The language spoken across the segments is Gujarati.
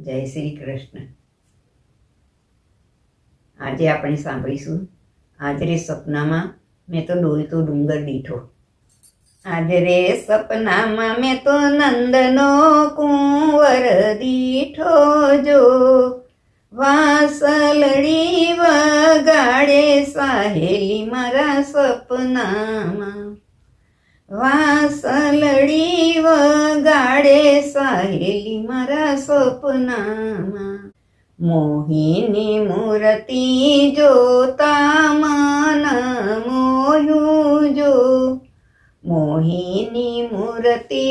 જય શ્રી કૃષ્ણ. આજે આપણે સાંભળીશું આજે સપનામાં મેં તો ડોલતો ડુંગર દીઠો. આજે રે સપનામાં મેં તો નંદનો કુંવર દીઠો જો, વાસલડી વગાડે સાહેલી મારા સપનામાં, વાસલડી વગાડે સાહેલી મારા સપનામાં. મોહિની મૂર્તિ જોતા મન મોહ્યું જો, મોહિની મૂર્તિ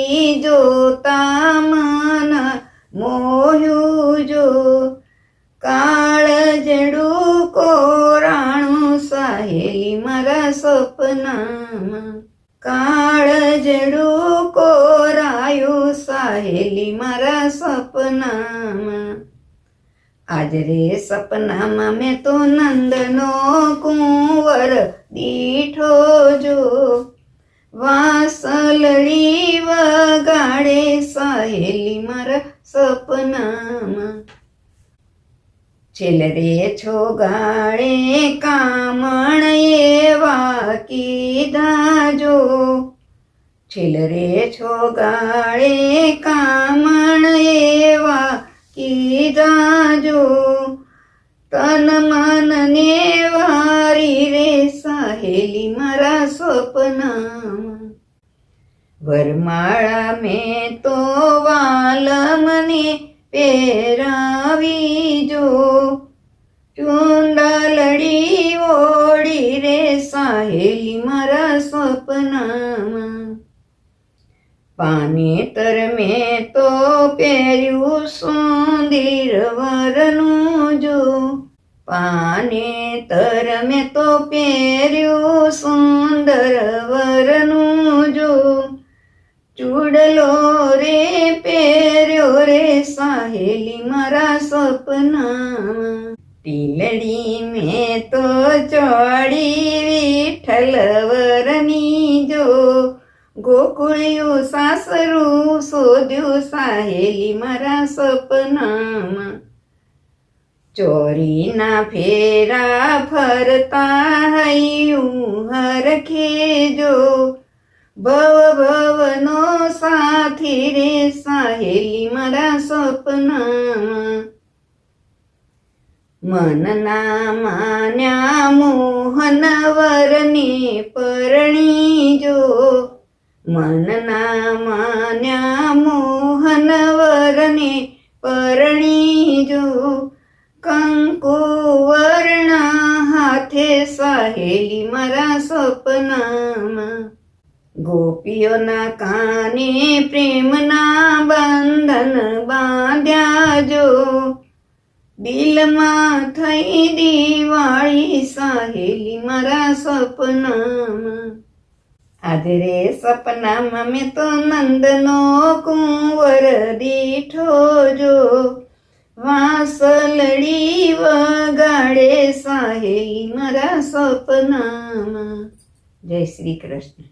જોતા મન મોહ્યું જો. કાળજડું કોરાણું સાહેલી મારા સપનામાં, કાળજડું કોરાયું સાહેલી મારા સપનામાં. આજ રે સપનામાં મેં તો નંદનો કુંવર દીઠો જો, વાસલડી વગાડે સાહેલી મારા સપનામાં. છેલ્લે રે છોગાડે કામણ એવા કીધા જો, છેલ્લે રે છોગાડે કામણ એવા કીધા જો. તન મન ને વારી રે સાહેલી મારા સપનામાં. વરમાળા મેં તો વાલમને પહેરાવી જો, ચુંડલડી ઓળી રે સાહેલી મારા સપનામાં. પાનેતર મેં તો પહેર્યું સુંદર વરનું જો, પાનેતર મેં તો પહેર્યું સુંદર વરનું જો. ચૂડલો રે પહેર્યો રે સાહેલી મારા સપનામાં. ટીલડી મેં તો ચોડી વિઠ્ઠલ વરની જો, ગોકુળિયું સાસરું શોધ્યું સાહેલી મારા સપનામાં. ચોરીના ફેરા ફરતા હૈયું હરખે જો, ભવ ભવનો સાથી રે સાહેલી મારા સપનામાં. મનના માન્યા મોહન વરને પરણી જો, મનના માન્યા મોહન વરને પરણી જો. કંકુ વર્ણા હાથે સાહેલી મારા સપનામાં. ગોપીઓના કાને પ્રેમના બંધન બાંધ્યા જો, દિલમાં થઈ દિવાળી સાહેલી મારા સપનામાં. આજે રે સપનામાં મેં તો નંદનો કુંવર દીઠો જો, વાસલડી વગાડે સાહેલી મારા સપનામાં. જય શ્રી કૃષ્ણ.